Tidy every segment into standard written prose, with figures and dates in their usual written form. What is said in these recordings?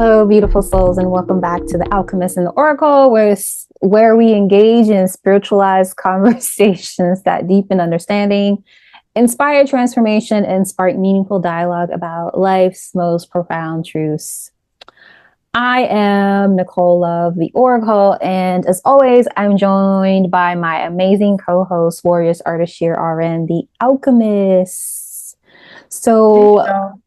Hello, beautiful souls, and welcome back to the Alchemist and the Oracle, where we engage in spiritualized conversations that deepen understanding, inspire transformation, and spark meaningful dialogue about life's most profound truths. I am Nicole of the Oracle, and as always, I'm joined by my amazing co-host, Warrioress Artist Sheer RN, the Alchemist. So,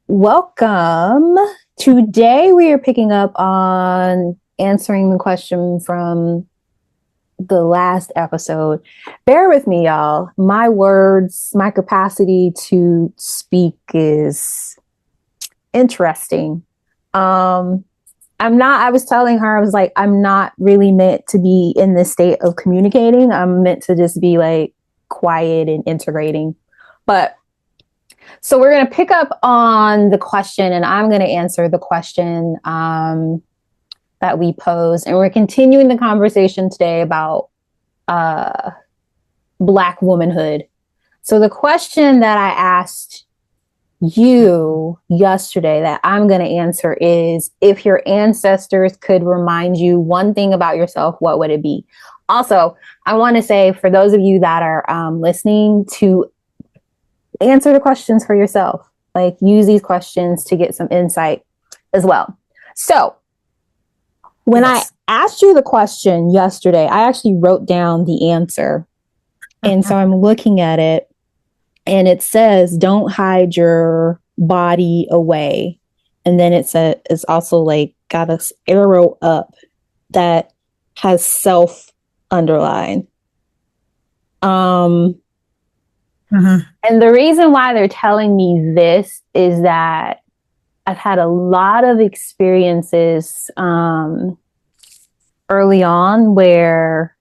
welcome. Today, we are picking up on answering the question from the last episode. Bear with me, y'all. My words, my capacity to speak is interesting. I was telling her, I was like, I'm not really meant to be in this state of communicating. I'm meant to just be like quiet and integrating. But so we're going to pick up on the question, and I'm going to answer the question that we posed. And we're continuing the conversation today about Black womanhood. So the question that I asked you yesterday that I'm going to answer is, if your ancestors could remind you one thing about yourself, what would it be? Also, I want to say, for those of you that are listening, to answer the questions for yourself. Like, use these questions to get some insight as well. So when I asked you the question yesterday, I actually wrote down the answer. And so I'm looking at it, and it says, don't hide your body away. And then it's also like got an arrow up that has self underlined. And the reason why they're telling me this is that I've had a lot of experiences early on where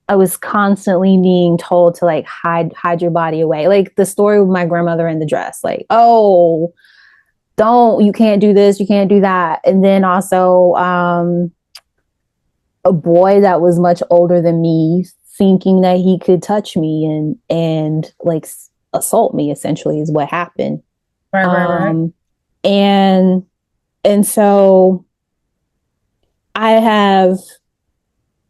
I was constantly being told to like hide your body away. Like the story with my grandmother in the dress, like, oh, you can't do this, you can't do that. And then also a boy that was much older than me thinking that he could touch me and like assault me, essentially, is what happened. Right. And so I have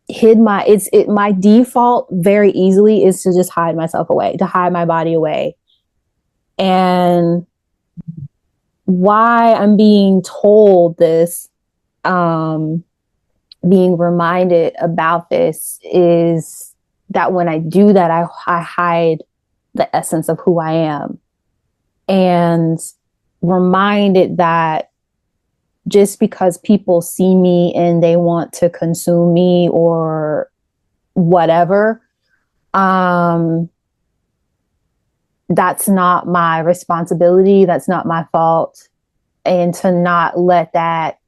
hid my default very easily is to just hide myself away, to hide my body away. And why I'm being told this, being reminded about this, is that when I do that, I hide the essence of who I am, and reminded that just because people see me and they want to consume me or whatever, that's not my responsibility. That's not my fault. And to not let that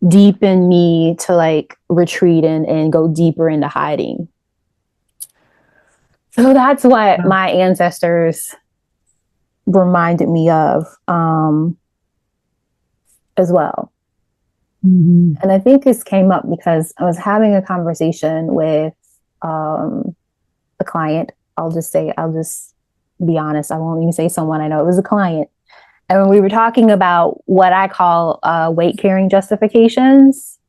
deepen me to like retreat and go deeper into hiding. So that's what my ancestors reminded me of as well. Mm-hmm. And I think this came up because I was having a conversation with a client. I'll just be honest. I won't even say someone I know. It was a client. And we were talking about what I call weight carrying justifications,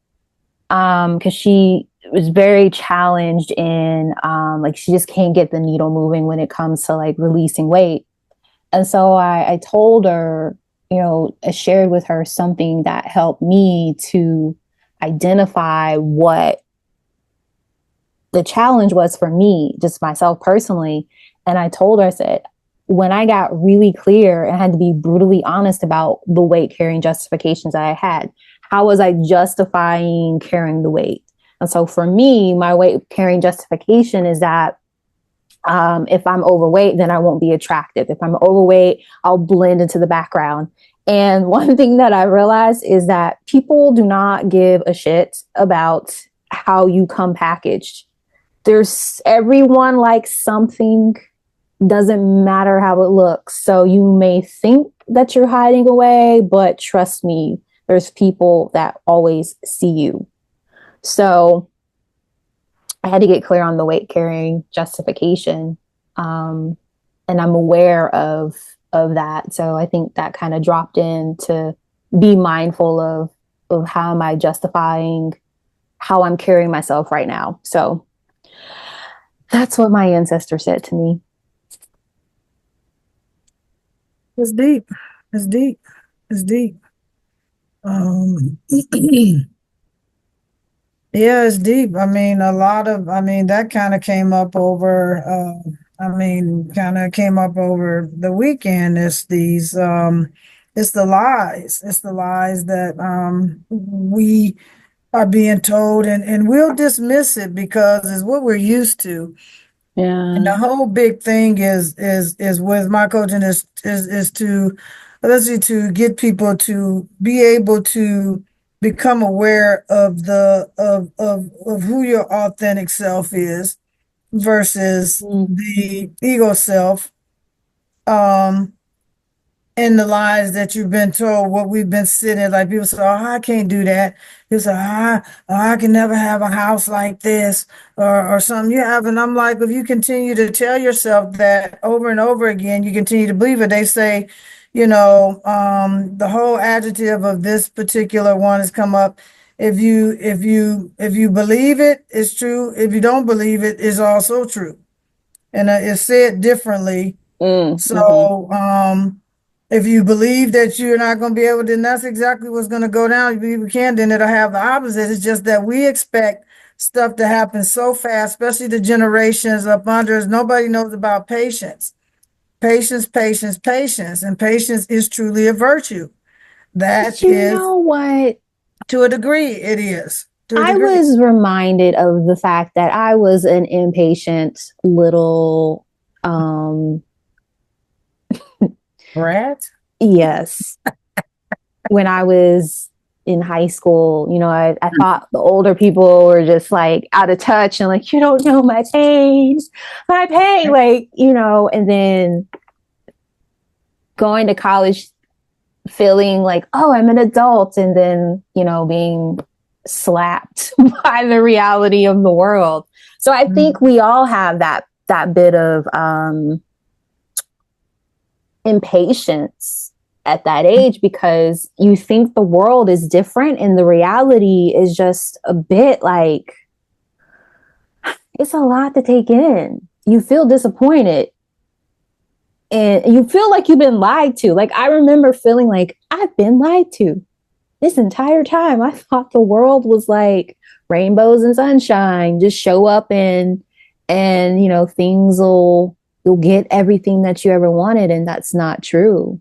because she was very challenged in like she just can't get the needle moving when it comes to like releasing weight. And so I told her, I shared with her something that helped me to identify what the challenge was for me, just myself personally. And I told her, I said, when I got really clear and had to be brutally honest about the weight carrying justifications that I had, how was I justifying carrying the weight? And so for me, my weight carrying justification is that if I'm overweight, then I won't be attractive. If I'm overweight, I'll blend into the background. And one thing that I realized is that people do not give a shit about how you come packaged. Everyone likes something, doesn't matter how it looks. So you may think that you're hiding away, but trust me, there's people that always see you. So I had to get clear on the weight carrying justification. And I'm aware of that. So I think that kind of dropped into be mindful of how am I justifying how I'm carrying myself right now. So that's what my ancestor said to me. It's deep. It's deep. It's deep. Um, yeah, it's deep. I mean, that kind of came up over, kind of came up over the weekend. It's the lies. It's the lies that, we are being told, and we'll dismiss it because it's what we're used to. And Yeah. the whole big thing is with my coaching is to let's to get people to be able to become aware of of who your authentic self is versus Mm. the ego self. Um, in the lies that you've been told, what we've been sitting, like people say, oh, I can't do that. People say, I can never have a house like this or something you have. And I'm like, if you continue to tell yourself that over and over again, you continue to believe it. They say, the whole adjective of this particular one has come up. If you believe it, it's true. If you don't believe it, it's also true. And it's said differently. Mm, mm-hmm. So, if you believe that you're not going to be able to, then that's exactly what's going to go down. If you can, then it'll have the opposite. It's just that we expect stuff to happen so fast, especially the generations up under us. Nobody knows about patience. Patience, patience, patience. And patience is truly a virtue. That But you is, know what? to a degree, it is. To a I degree. was reminded of the fact that I was an impatient little, um, Brad? yes, when I was in high school, I thought the older people were just like out of touch and like, you don't know my pain, like, and then going to college feeling like, oh, I'm an adult, and then, being slapped by the reality of the world. So I think we all have that bit of impatience at that age because you think the world is different and the reality is just a bit like it's a lot to take in. You feel disappointed and you feel like you've been lied to. Like I remember feeling like I've been lied to this entire time. I thought the world was like rainbows and sunshine. Just show up and things will you'll get everything that you ever wanted, and that's not true.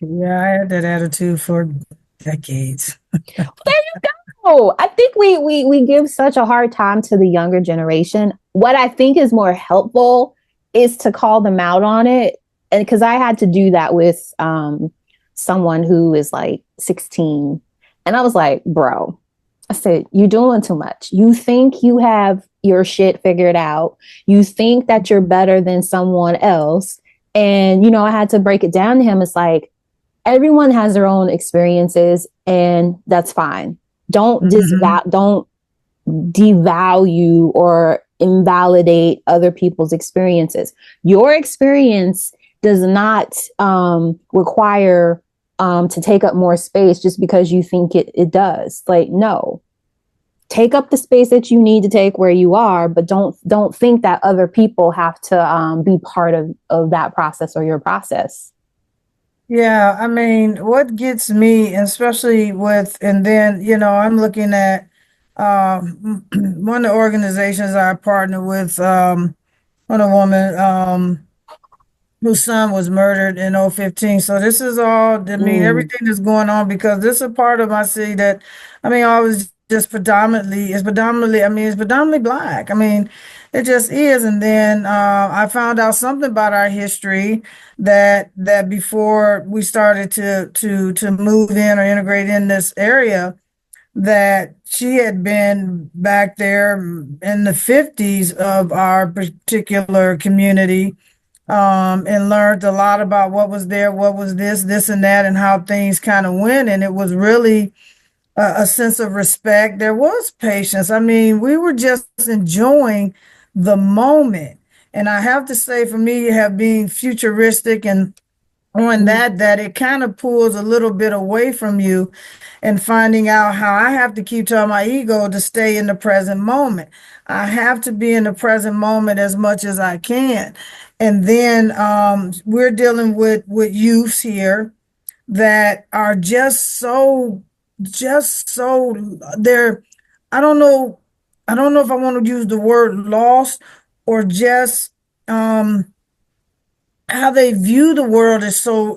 Yeah, I had that attitude for decades. There you go. I think we give such a hard time to the younger generation. What I think is more helpful is to call them out on it, and because I had to do that with someone who is like 16, and I was like, bro, I said, you're doing too much. You think you have your shit figured out. You think that you're better than someone else. And, I had to break it down to him. It's like, everyone has their own experiences, and that's fine. Don't devalue or invalidate other people's experiences. Your experience does not require to take up more space just because you think it does. Like, no, take up the space that you need to take where you are, but don't think that other people have to be part of that process or your process. Yeah, I mean, what gets me, especially with, and then, I'm looking at one of the organizations I partner with, on a woman whose son was murdered in 015. So this is all, I mean, Mm. everything that's going on because this is a part of my city that, I mean, I was just it's predominantly black. I mean, it just is. And then I found out something about our history that before we started to move in or integrate in this area, that she had been back there in the 50s of our particular community, and learned a lot about what was there, what was this and that, and how things kind of went. And it was really a sense of respect. There was patience. I mean, we were just enjoying the moment. And I have to say, for me, have being futuristic and on Mm. that it kind of pulls a little bit away from you and finding out how I have to keep telling my ego to stay in the present moment. I have to be in the present moment as much as I can. And then we're dealing with youths here that are just so they're I don't know I don't know if I want to use the word lost or just how they view the world is so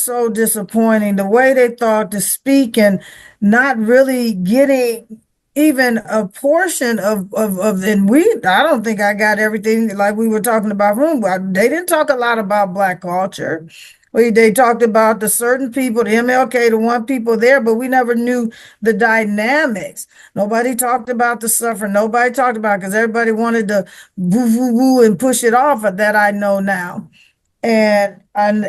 so disappointing. The way they thought to speak and not really getting even a portion of and I don't think I got everything like we were talking about room. They didn't talk a lot about Black culture. They talked about the certain people, the MLK, the one people there, but we never knew the dynamics. Nobody talked about the suffering. Nobody talked about because everybody wanted to woo woo woo and push it off of that I know now. And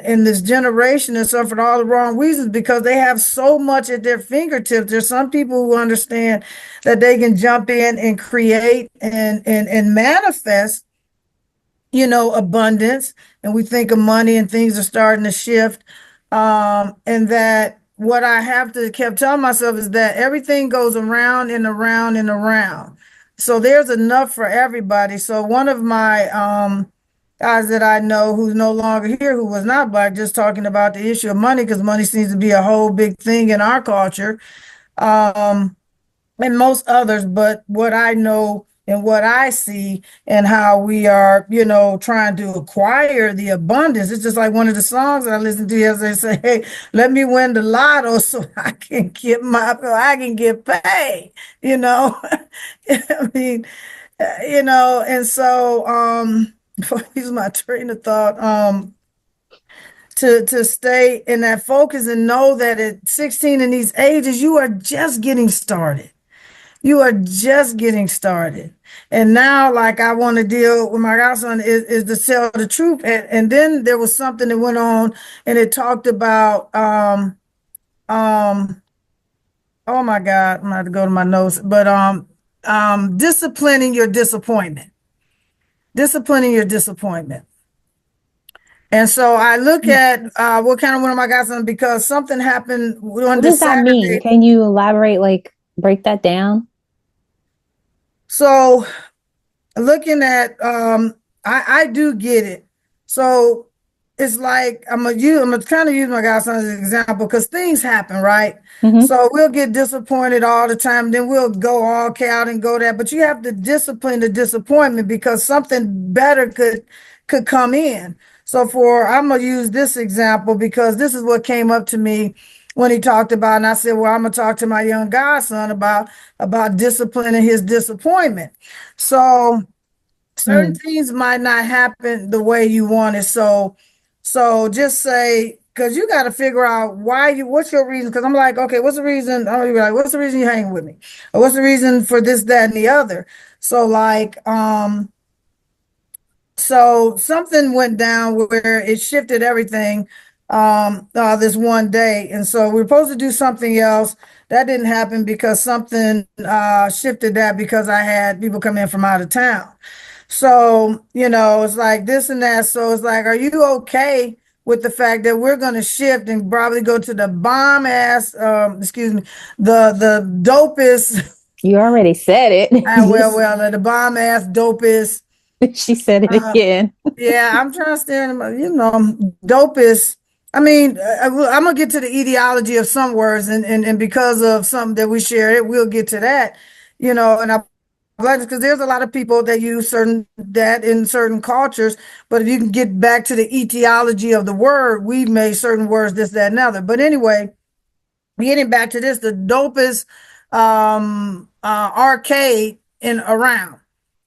in this generation has suffered all the wrong reasons because they have so much at their fingertips. There's some people who understand that they can jump in and create and manifest, abundance. And we think of money and things are starting to shift. And that what I have to kept telling myself is that everything goes around and around and around. So there's enough for everybody. So one of my guys that I know who's no longer here, who was not Black, just talking about the issue of money, because money seems to be a whole big thing in our culture. Um, and most others, but what I know and what I see and how we are, trying to acquire the abundance. It's just like one of the songs that I listened to yesterday say, hey, let me win the lotto so I can get paid, I mean, and so before I use my train of thought, to stay in that focus and know that at 16 in these ages, you are just getting started. You are just getting started. And now, like I want to deal with my godson is to tell the truth. And then there was something that went on and it talked about um oh my God, I'm gonna have to go to my notes, but disciplining your disappointment. Disciplining your disappointment. And so I look at what kind of one of my godson because something happened on What does this that mean? Saturday. Can you elaborate, like break that down? So looking at I do get it. So it's like I'm gonna kind of use my godson as an example because things happen, right? Mm-hmm. So we'll get disappointed all the time, then we'll go all out and go there. But you have to discipline the disappointment because something better could come in. So I'm gonna use this example because this is what came up to me when he talked about, and I said, well, I'm gonna talk to my young godson about disciplining his disappointment. So certain Mm. things might not happen the way you want it. So just say, because you got to figure out what's your reason? Because I'm like, okay, what's the reason? I'm gonna be like, what's the reason you're hanging with me? Or what's the reason for this, that, and the other? So like, so something went down where it shifted everything this one day. And so we are supposed to do something else. That didn't happen because something shifted that because I had people come in from out of town. So, it's like this and that. So it's like, are you okay with the fact that we're going to shift and probably go to the bomb ass, excuse me, the dopest, You already said it. Just the bomb ass dopest. she said it Uh, again. yeah, I'm trying to stand, dopest. I mean, I'm gonna get to the etiology of some words, and because of something that we share, it we'll get to that, and I like because there's a lot of people that use certain that in certain cultures, but if you can get back to the etiology of the word, we've made certain words this, that, and other. But anyway, getting back to this, the dopest arcade in around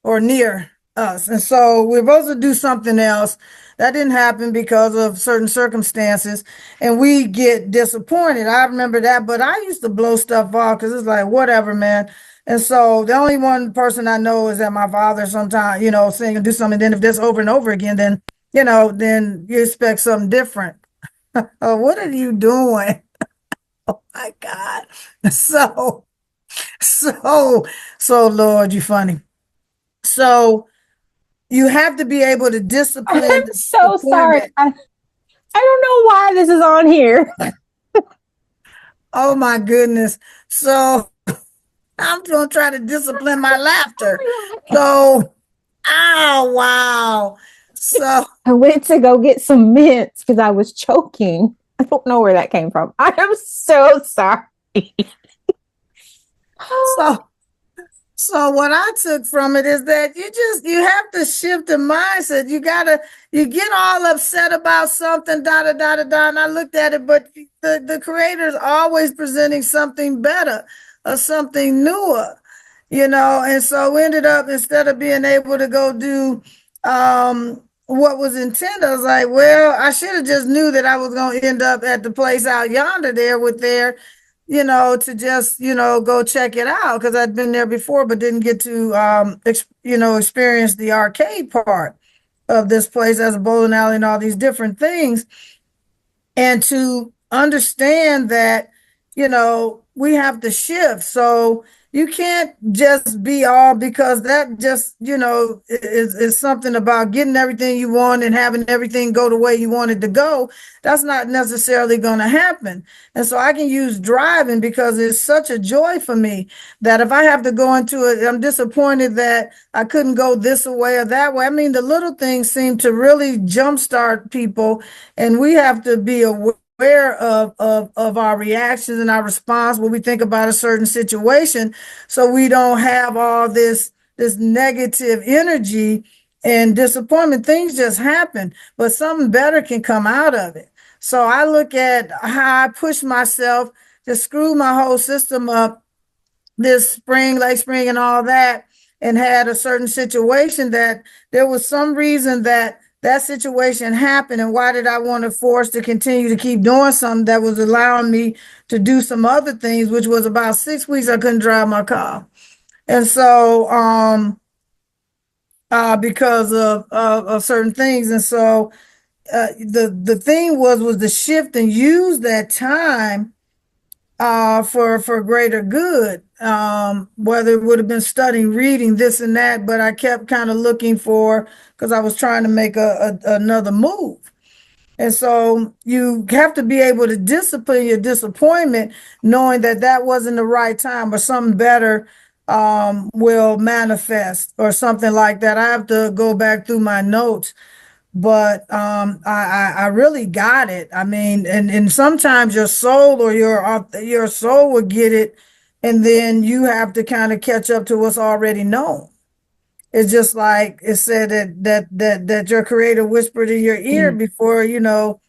or near us. And so we're supposed to do something else. That didn't happen because of certain circumstances, and we get disappointed. I remember that, but I used to blow stuff off because it's like, whatever, man. And so the only one person I know is that my father sometimes, saying and do something. Then if this over and over again, then you expect something different. Oh, what are you doing? My God. So, so, so, Lord, you funny. So, you have to be able to discipline I'm the so sorry. disappointment. I don't know why this is on here. Oh my goodness. So I'm going to try to discipline my laughter. So, oh, wow. So, I went to go get some mints because I was choking. I don't know where that came from. I am so sorry. so So what I took from it is that you have to shift the mindset. You get all upset about something, da da da da da. And I looked at it, but the creator is always presenting something better or something newer, And so we ended up, instead of being able to go do what was intended, I was like, well, I should have just knew that I was going to end up at the place out yonder there with their to just, go check it out because I'd been there before, but didn't get to, experience the arcade part of this place as a bowling alley and all these different things. And to understand that, we have to shift. So you can't just be all, because that just, is something about getting everything you want and having everything go the way you want it to go. That's not necessarily going to happen. And so I can use driving because it's such a joy for me that if I have to go into it, I'm disappointed that I couldn't go this way or that way. I mean, the little things seem to really jumpstart people, and we have to be aware of our reactions and our response when we think about a certain situation, so we don't have all this negative energy and disappointment. Things just happen, but something better can come out of it. So I look at how I push myself to screw my whole system up this spring, late spring, and all that, and had a certain situation that there was some reason that that situation happened, and why did I want to force to continue to keep doing something that was allowing me to do some other things, which was about 6 weeks I couldn't drive my car. And so because of certain things. And so the thing was the shift and use that time for greater good. Whether it would have been studying, reading, this and that, but I kept kind of looking for, because I was trying to make another move. And so you have to be able to discipline your disappointment, knowing that that wasn't the right time or something better will manifest or something like that. I have to go back through my notes, but I really got it. I mean, and sometimes your soul or your soul will get it, and then you have to kind of catch up to what's already known. It's just like it said that your creator whispered in your ear before, before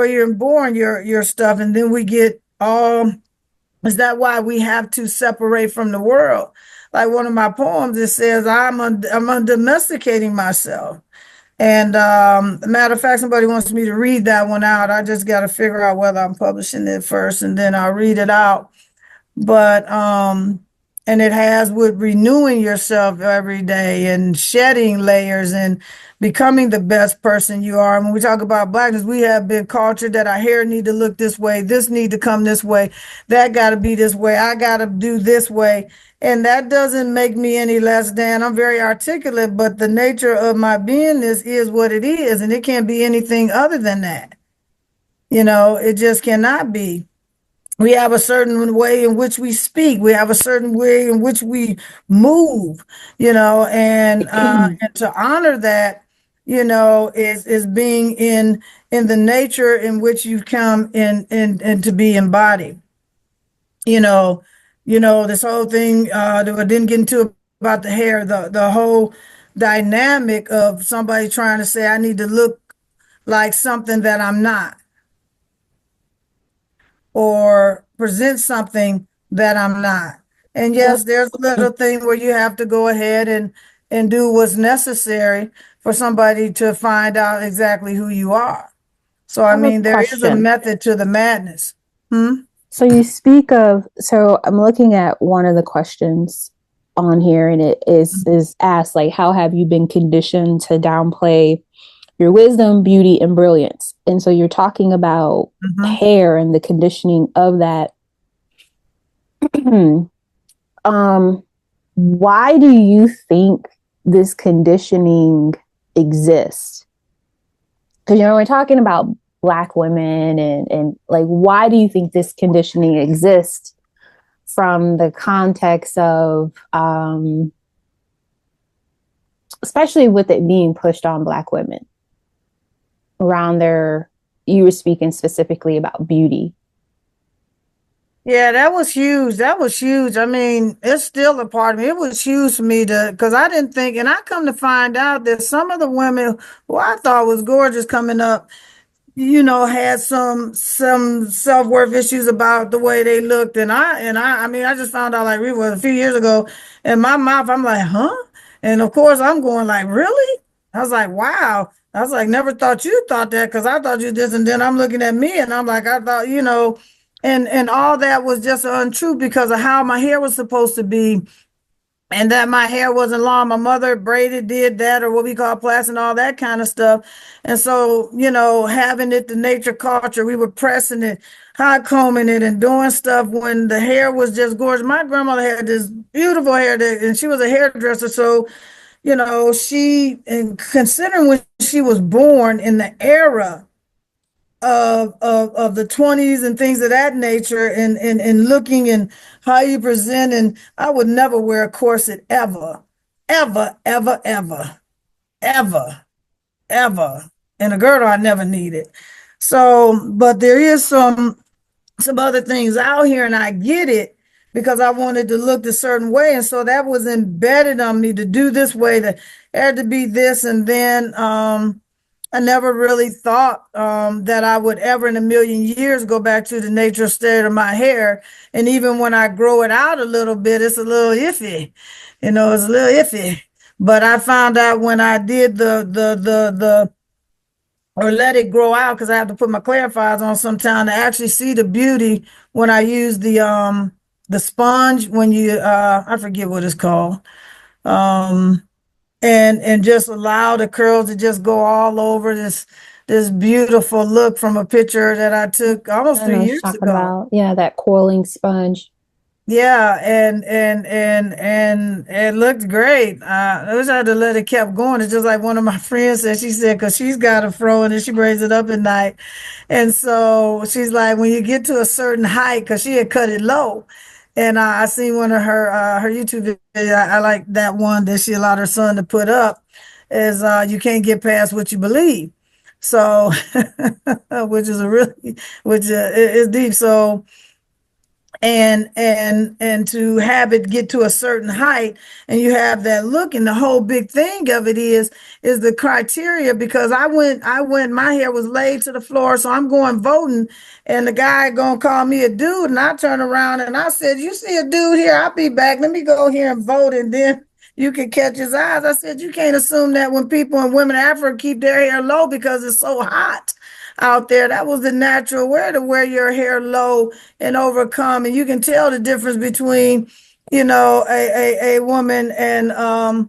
you're born, your stuff, and then we get all. Is that why we have to separate from the world? Like one of my poems, it says, I'm undomesticating myself. And matter of fact, somebody wants me to read that one out. I just got to figure out whether I'm publishing it first, and then I'll read it out. But and it has with renewing yourself every day and shedding layers and becoming the best person you are. When we talk about blackness, we have been cultured that our hair need to look this way, this need to come this way, that got to be this way, I got to do this way. And that doesn't make me any less than. I'm very articulate, but the nature of my beingness is what it is, and it can't be anything other than that. It just cannot be. We have a certain way in which we speak. We have a certain way in which we move, and to honor that, is being in the nature in which you've come in to be embodied. You know, this whole thing that I didn't get into about the hair, the whole dynamic of somebody trying to say I need to look like something that I'm not, or present something that I'm not. And yes, there's a little thing where you have to go ahead and do what's necessary for somebody to find out exactly who you are. So, I I have a mean, there is a question. method to the madness. So you speak of, so I'm looking at one of the questions on here, and it is asked like, how have you been conditioned to downplay your wisdom, beauty, and brilliance? And so you're talking about hair and the conditioning of that. Why do you think this conditioning exist? Because, we're talking about Black women and like, why do you think this conditioning exists from the context of, especially with it being pushed on Black women around their, you were speaking specifically about beauty. Yeah, that was huge. That was huge. I mean, it's still a part of me. It was huge for me to, because I didn't think, and I come to find out that some of the women who I thought was gorgeous coming up, had some self-worth issues about the way they looked. I mean, I just found out like it was a few years ago. In my mouth, I'm like, huh? And of course, I'm going like, really? I was like, wow. I was like, never thought you thought that because I thought you this, and then I'm looking at me and I'm like, I thought, and all that was just untrue because of how my hair was supposed to be and that my hair wasn't long. My mother braided, did that, or what we call plaits and all that kind of stuff. And so, having it, the nature culture, we were pressing it, hot combing it, and doing stuff when the hair was just gorgeous. My grandmother had this beautiful hair, and she was a hairdresser. So, and considering when she was born in the era of the 20s and things of that nature and looking and how you present, and I would never wear a corset ever, ever, ever, ever, ever, ever, and a girdle I never needed. So but there is some other things out here, and I get it because I wanted to look a certain way, and so that was embedded on me to do this way, to had to be this. And then I never really thought that I would ever in a million years go back to the natural state of my hair. And even when I grow it out a little bit, it's a little iffy. It's a little iffy. But I found out when I did the or let it grow out, because I have to put my clarifiers on sometime to actually see the beauty when I use the sponge, when you I forget what it's called. Um and just allow the curls to just go all over this beautiful look from a picture that I took almost I three know what you're years talking ago. about. Yeah, that coiling sponge. Yeah, and it looked great. I wish I had to let it kept going. It's just like one of my friends said. She said, because she's got a fro and then she braids it up at night, and so she's like, when you get to a certain height, because she had cut it low, and I seen one of her YouTube videos. I like that one that she allowed her son to put up. Is you can't get past what you believe. So, which is a really, which is deep. So and to have it get to a certain height and you have that look, and the whole big thing of it is the criteria, because I went my hair was laid to the floor, so I'm going voting, and the guy gonna call me a dude, and I turn around and I said, you see a dude here, I'll be back, let me go here and vote, and then you can catch his eyes. I said, you can't assume that when people and women in Africa keep their hair low because it's so hot out there. That was the natural way to wear your hair low and overcome. And you can tell the difference between, a woman and a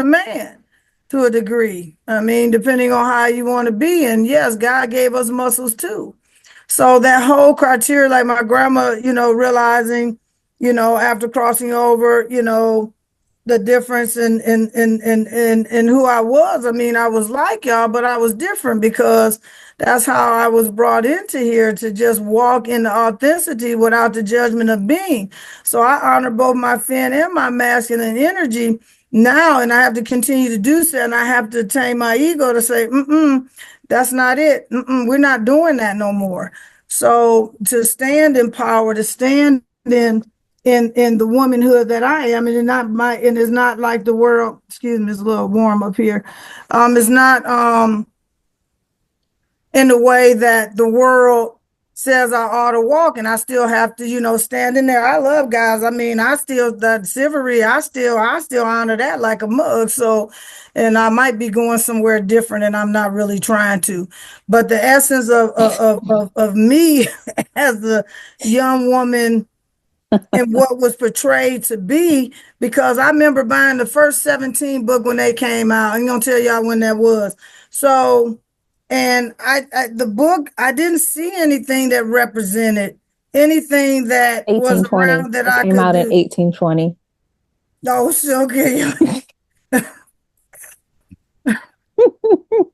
man to a degree. I mean, depending on how you want to be. And yes, God gave us muscles too. So that whole criteria, like my grandma, realizing, after crossing over, the difference in who I was. I mean, I was like y'all, but I was different because that's how I was brought into here, to just walk in the authenticity without the judgment of being. So I honor both my feminine and my masculine energy now, and I have to continue to do so. And I have to tame my ego to say, that's not it. We're not doing that no more. So to stand in power, to stand in the womanhood that I am, and it's not like the world, excuse me, it's a little warm up here. It's not in the way that the world says I ought to walk, and I still have to, stand in there. I love guys. I mean, I still, that chivalry, I still honor that like a mug. So, and I might be going somewhere different, and I'm not really trying to. But the essence of me as a young woman and what was portrayed to be, because I remember buying the first 17 book when they came out. I'm gonna tell y'all when that was. So, and the book, I didn't see anything that represented anything that was 1820. around that It I came could out in do. 1820. Oh, so okay.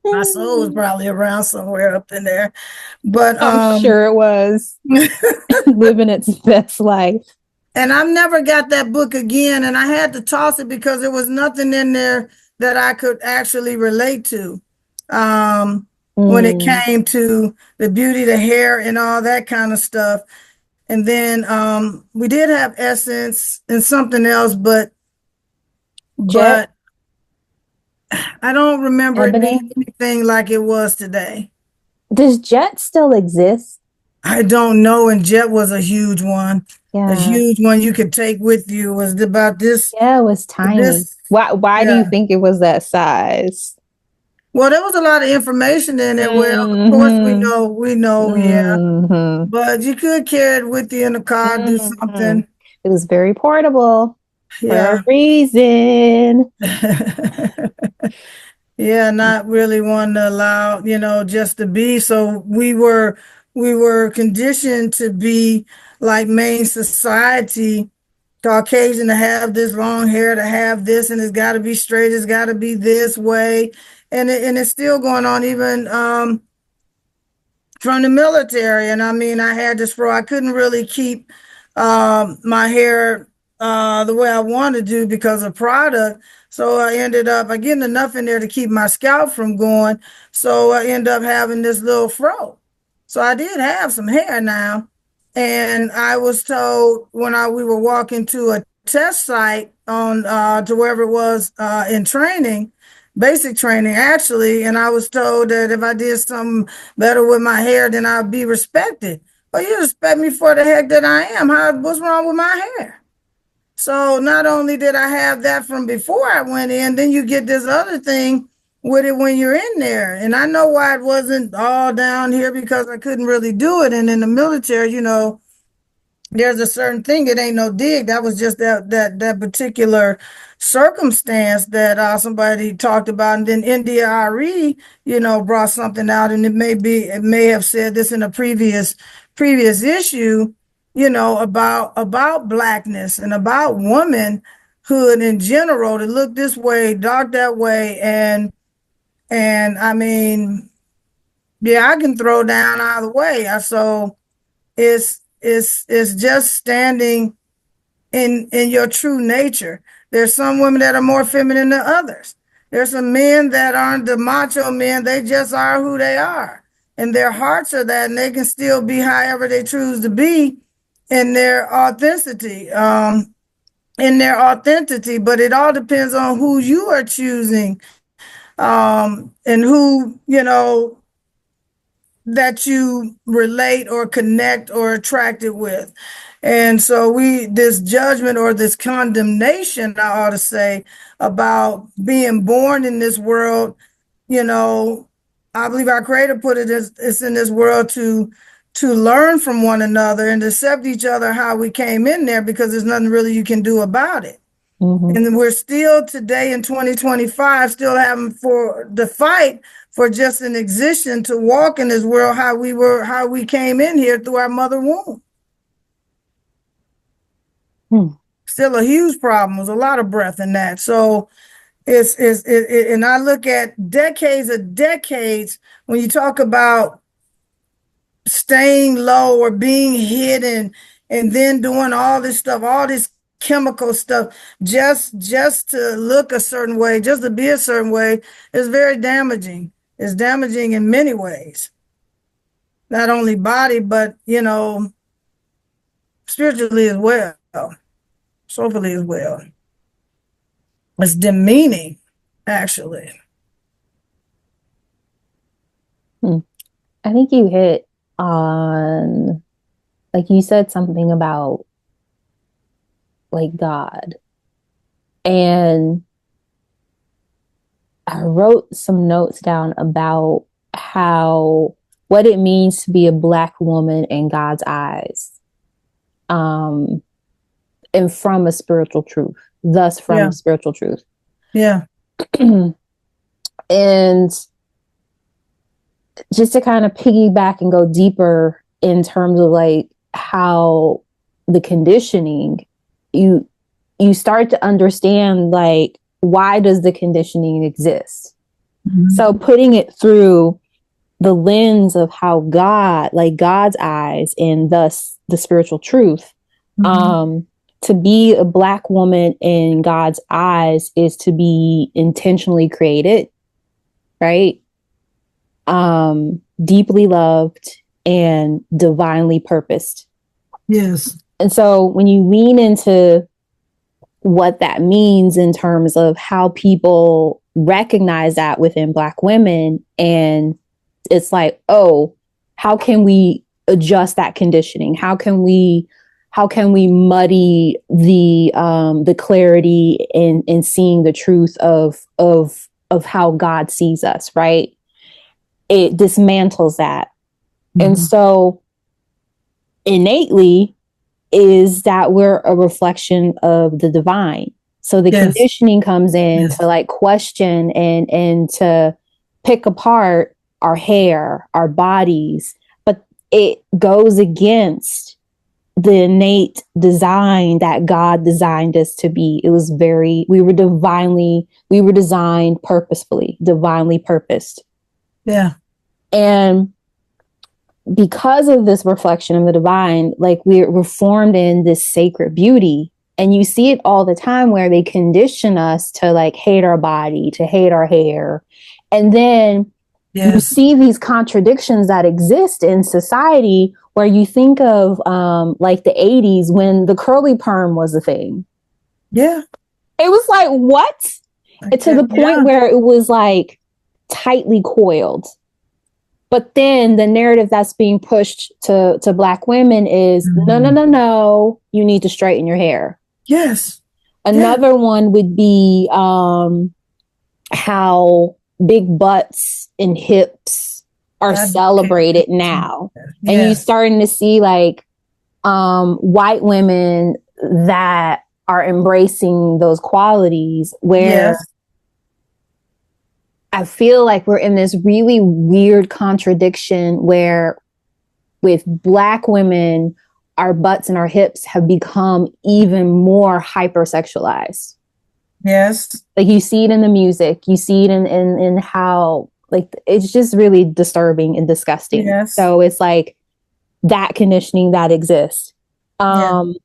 My soul was probably around somewhere up in there. But I'm sure it was living its best life. and I never got that book again, and I had to toss it because there was nothing in there that I could actually relate to. Um, when it Mm. came to the beauty, the hair, and all that kind of stuff. And then we did have Essence and something else, Jet, but I don't remember it being Ebony. anything like it was today. Does Jet still exist? I don't know. And Jet was a huge one. A Yeah. huge one you could take with you was about Yeah, it was tiny. this, Why do you yeah. think it was that size? Well, there was a lot of information in it. Well, of course Mm-hmm. we know, yeah. Mm-hmm. But you could carry it with you in the car, do Mm-hmm. something. It was very portable for a Yeah. reason. Yeah, not really wanting to allow, just to be. So we were conditioned to be like main society, Caucasian, to have this long hair, to have this, and it's got to be straight, it's got to be this way, and it's still going on even from the military. And I mean, I had this fro. I couldn't really keep my hair the way I wanted to because of product. So I ended up I getting enough in there to keep my scalp from going. So I ended up having this little fro. So I did have some hair now. And I was told when we were walking to a test site on to wherever it was in training, basic training actually, and I was told that if I did something better with my hair, then I'd be respected. Well, you respect me for the heck that I am. What's wrong with my hair? So not only did I have that from before I went in, then you get this other thing with it when you're in there. And I know why it wasn't all down here because I couldn't really do it. And in the military, there's a certain thing. It ain't no dig. That was just that particular circumstance that somebody talked about, and then India Ari, brought something out, and it may have said this in a previous issue, about blackness and about womanhood in general to look this way, dark that way, and I mean, yeah, I can throw down either way. So it's just standing in your true nature. There's some women that are more feminine than others. There's some men that aren't the macho men. They just are who they are. And their hearts are that, and they can still be however they choose to be in their authenticity. But it all depends on who you are choosing, and who, that you relate or connect or attracted with. And so this judgment or this condemnation, I ought to say, about being born in this world, you know, I believe our creator put it as it's in this world to learn from one another and to accept each other how we came in there, because there's nothing really you can do about it. Mm-hmm. And we're still today in 2025 still having for the fight for just an existence to walk in this world how we came in here through our mother womb. Hmm. Still a huge problem. There's a lot of breath in that. So and I look at decades of decades when you talk about staying low or being hidden and then doing all this stuff, all this chemical stuff, just to look a certain way, just to be a certain way, is very damaging. It's damaging in many ways, not only body, but spiritually as well, soulfully as well. It's demeaning, actually. Hmm. I think you hit on, like you said something about like God. And I wrote some notes down about how what it means to be a Black woman in God's eyes. Um, and from a spiritual truth, thus from Yeah, a spiritual truth. yeah, And just to kind of piggyback and go deeper in terms of like how the conditioning, you you start to understand, like, why does the conditioning exist? So putting it through the lens of how God, like God's eyes, and thus the spiritual truth, to be a Black woman in God's eyes is to be intentionally created, right? Deeply loved and divinely purposed. Yes. And so when you lean into what that means in terms of how people recognize that within Black women, and it's like, oh, how can we adjust that conditioning? How can we muddy the clarity in seeing the truth of how God sees us, right? It dismantles that. And so innately is that we're a reflection of the divine. So the conditioning comes in to like question and to pick apart our hair, our bodies, but it goes against the innate design that God designed us to be. It was we were designed purposefully, divinely purposed. Yeah. And because of this reflection of the divine, like we're formed in this sacred beauty. And you see it all the time where they condition us to like hate our body, to hate our hair. And then you see these contradictions that exist in society where you think of like the 80s when the curly perm was a thing. Yeah. It was like, what? To the point where it was like tightly coiled. But then the narrative that's being pushed to Black women is no, you need to straighten your hair. Yes. Another one would be how big butts and hips are celebrated now. And you're starting to see like white women that are embracing those qualities where I feel like we're in this really weird contradiction where with Black women, our butts and our hips have become even more hypersexualized. Yes. Like you see it in the music, you see it in how, like, it's just really disturbing and disgusting. Yes. So it's like that conditioning that exists. And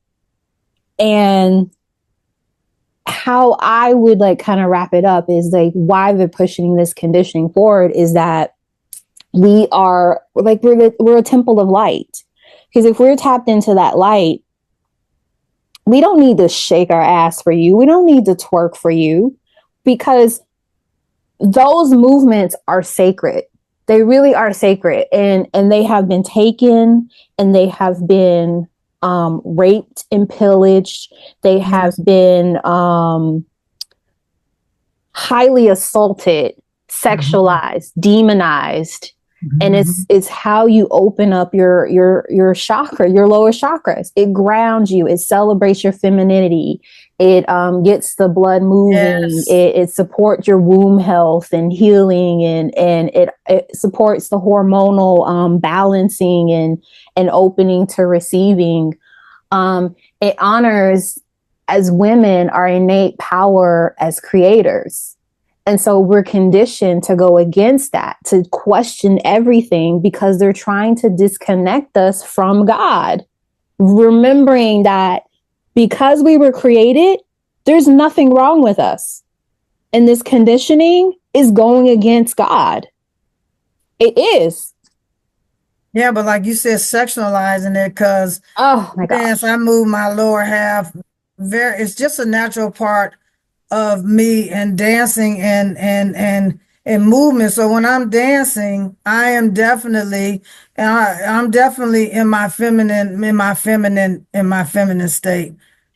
how I would like kind of wrap it up is like why they're pushing this conditioning forward is that we are like, we're a temple of light. Because if we're tapped into that light, we don't need to shake our ass for you. We don't need to twerk for you, because those movements are sacred. They really are sacred. And they have been taken and they have been raped and pillaged. They have been highly assaulted, sexualized, demonized. And it's how you open up your chakra, your lower chakras. It grounds you. It celebrates your femininity. It gets the blood moving. It supports your womb health and healing, and it supports the hormonal balancing and opening to receiving. It honors, as women, our innate power as creators. And so we're conditioned to go against that, to question everything, because they're trying to disconnect us from God. Remembering that because we were created, there's nothing wrong with us. And this conditioning is going against God. It is. Yeah, but like you said, sectionalizing it, because oh my gosh, I move my lower half. It's just a natural part of me and dancing and movement. So when I'm dancing, I am definitely I'm definitely in my feminine state.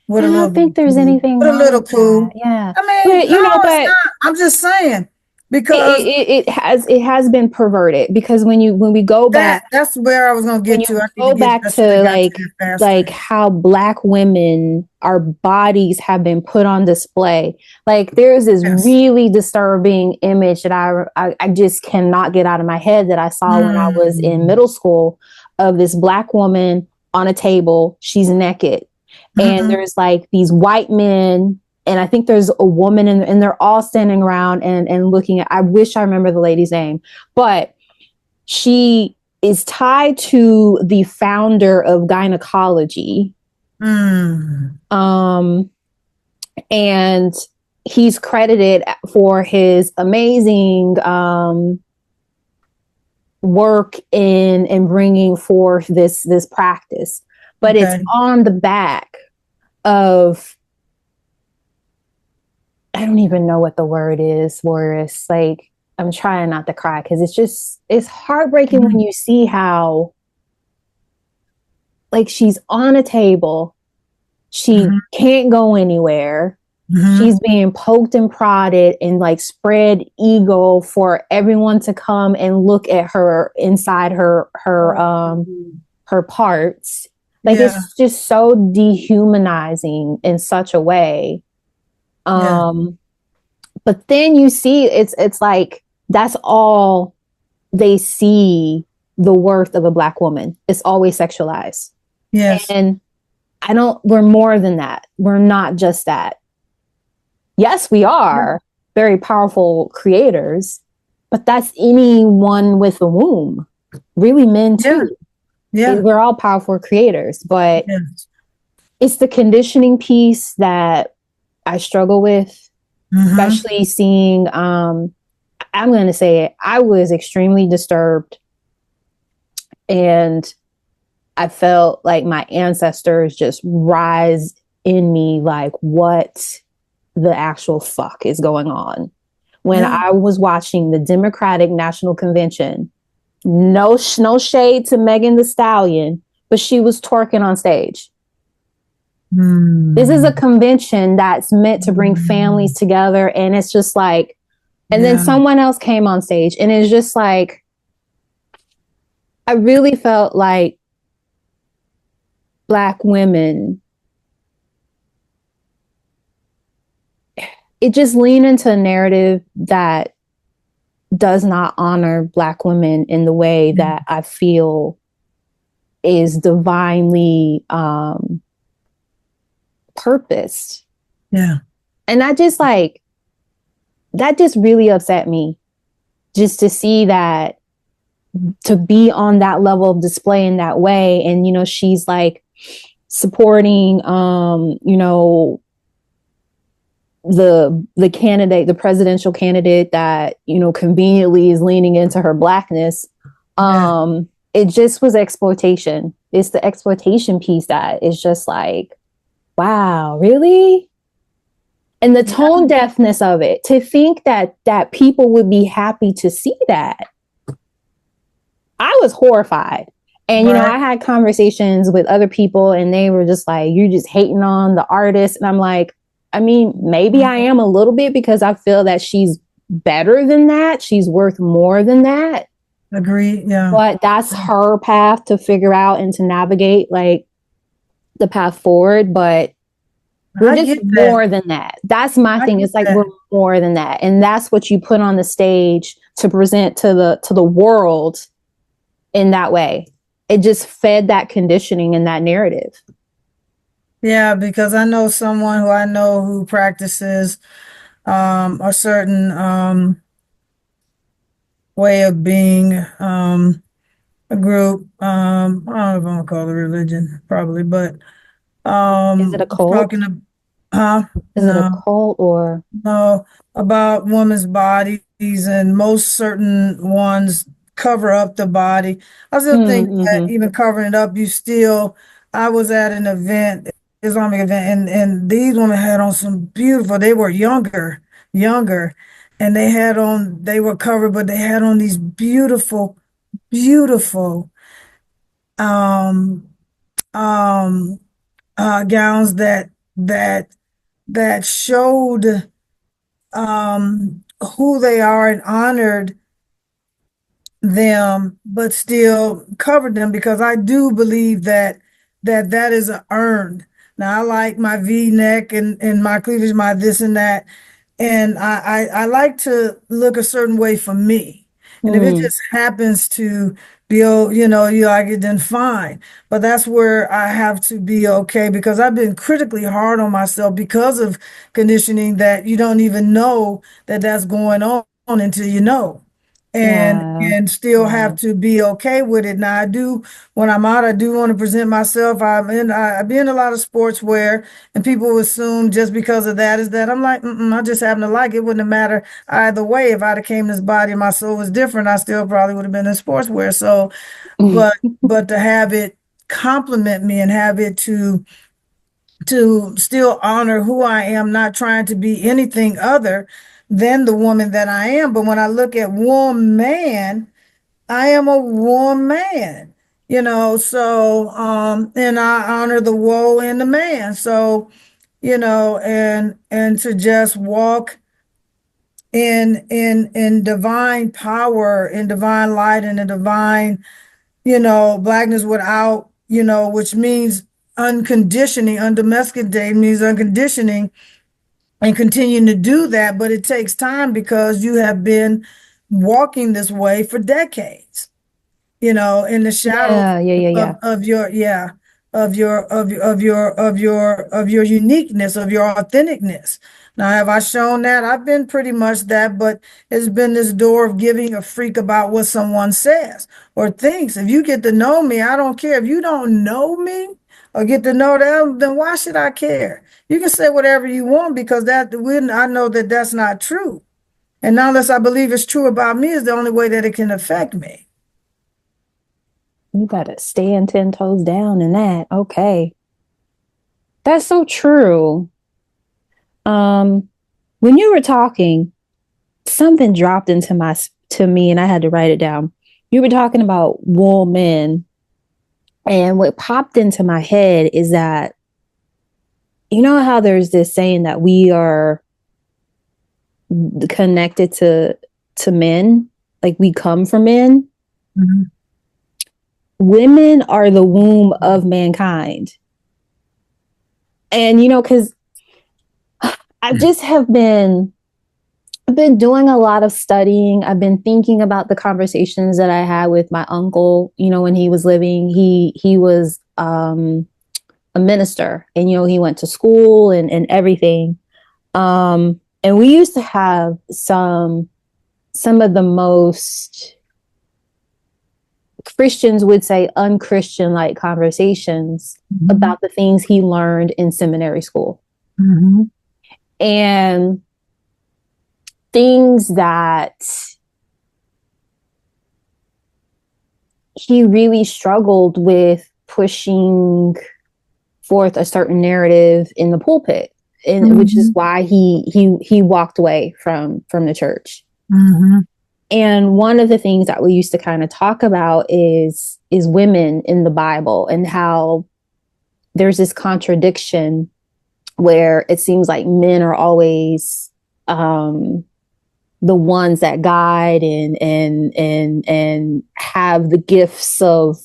With I a little don't bit think of there's poo. anything With a wrong little with that. poo. Yeah. I mean, But you know, no, it's but not. I'm just saying, because it has been perverted, because when we go back, that's where I was gonna when get to. you I need to go get. back I should to have got to that like faster. how Black women, our bodies have been put on display. Like there's this really disturbing image that I just cannot get out of my head that I saw when I was in middle school, of this Black woman on a table. She's naked. and Mm-hmm. there's like these white men, and I think there's a woman, and they're all standing around and looking at. I wish I remember the lady's name, but she is tied to the founder of gynecology. Mm. Um, and he's credited for his amazing work in bringing forth this practice, but it's Okay. on the back of, I don't even know what the word is, Warrioress. Like, I'm trying not to cry because it's heartbreaking when Mm-hmm. you see how, like, she's on a table, she Mm-hmm. can't go anywhere. Mm-hmm. She's being poked and prodded and like spread eagle for everyone to come and look at her inside her parts. Like, Yeah. it's just so dehumanizing in such a way. Yeah. Um, but then you see it's like that's all they see the worth of a black woman. It's always sexualized. Yes. And we're more than that. We're not just that. Yes, we Yeah. are very powerful creators, but that's anyone with a womb. Really, men Yeah. too. Yeah. We're all powerful creators, but Yes. it's the conditioning piece that I struggle with, Mm-hmm. especially seeing I'm going to say it, I was extremely disturbed, and I felt like my ancestors just rise in me, like, what the actual fuck is going on? When Yeah. I was watching the Democratic National Convention, no shade to Megan the Stallion, but she was twerking on stage. This is a Mm. convention that's meant to bring families together, and it's just like, and then Yeah. someone else came on stage, and it's just like, I really felt like Black women, it just leaned into a narrative that does not honor Black women in the way that I feel is divinely purposed. Yeah. And that just really upset me, just to see that, to be on that level of display in that way. And, she's like supporting, the candidate, the presidential candidate that, conveniently is leaning into her Blackness. Yeah. It just was exploitation. It's the exploitation piece that is just like, wow, really? And the Yeah. tone deafness of it, to think that people would be happy to see that. I was horrified. And Right. I had conversations with other people, and they were just like, "You're just hating on the artist." And I'm like, I mean, maybe I am a little bit, because I feel that she's better than that. She's worth more than that. Agree. Yeah. But that's her path to figure out and to navigate, like, the path forward. But we're I just get that. more than that. That's my I thing. get It's like, we're that. more than that. And that's what you put on the stage to present to the world in that way. It just fed that conditioning and that narrative. Yeah, because I know someone who I know who practices a certain way of being, a group. I don't know if I'm gonna call it religion, probably, but Is it a was cult? talking to, huh? Is it a No, cult or? no, about women's bodies, and most certain ones cover up the body. I still think that Mm-hmm. even covering it up, you still. I was at an event, Islamic event, and these women had on some beautiful. They were younger, and they had on. They were covered, but they had on these beautiful, beautiful um um gowns that showed who they are and honored them, but still covered them, because I do believe that is earned. Now I like my V neck and my cleavage, my this and that, and I like to look a certain way for me. And if it Mm. just happens to you know, you like it, then fine. But that's where I have to be okay because I've been critically hard on myself because of conditioning that you don't even know that that's going on until you know. Yeah. And still have to be okay with it. Now I do when I'm out, I do want to present myself. I be in a lot of sportswear and people assume just because of that is that I'm like, I just happen to like it. Wouldn't have mattered either way. If I'd have came this body and my soul was different, I still probably would have been in sportswear. So, but to have it compliment me and have it to still honor who I am, not trying to be anything other than the woman that I am. But when I look at warm man, I am a warm man, you know, so and I honor the woe in the man. So, you know, and to just walk in divine power, in divine light, and in divine, you know, blackness without, you know, which means unconditioning, undomesticated means unconditioning and continuing to do that. But it takes time because you have been walking this way for decades, you know, in the shadows Yeah, yeah, yeah, yeah. of your, yeah, of your uniqueness, of your authenticness. Now, have I shown that? I've been pretty much that, but it's been this door of giving a freak about what someone says or thinks. If you get to know me, I don't care. If you don't know me or get to know them, then why should I care? You can say whatever you want because I know that that's not true. And now, unless I believe it's true about me, is the only way that it can affect me. You gotta stand 10 toes down in that. Okay. That's so true. Um, when you were talking, something dropped into my to me and I had to write it down. You were talking about wool men, and what popped into my head is that you know how there's this saying that we are connected to men, like we come from men. Mhm. Women are the womb of mankind. And you know, because I just have been I've been doing a lot of studying. I've been thinking about the conversations that I had with my uncle, you know, when he was living. He was a minister, and you know, he went to school and everything. And we used to have some of the most Christians would say unchristian like conversations Mhm. about the things he learned in seminary school. Mhm. And things that he really struggled with pushing forth a certain narrative in the pulpit, and which is Mhm. why he walked away from the church. Mhm. And one of the things that we used to kind of talk about is women in the Bible and how there's this contradiction where it seems like men are always the ones that guide and have the gifts of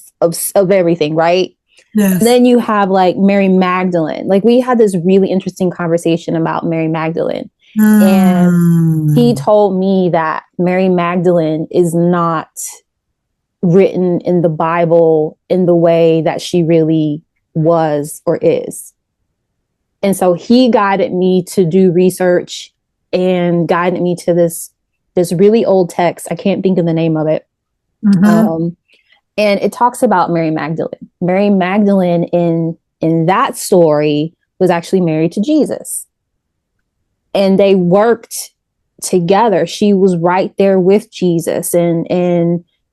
everything, right? And Yes. then you have like Mary Magdalene. Like we had this really interesting conversation about Mary Magdalene. And he Mm. told me that Mary Magdalene is not written in the Bible in the way that she really was or is. And so he guided me to do research and guided me to this really old text. I can't think of the name of it. Mhm. Um, and it talks about Mary Magdalene. Mary Magdalene in that story was actually married to Jesus, and they worked together. She was right there with Jesus, and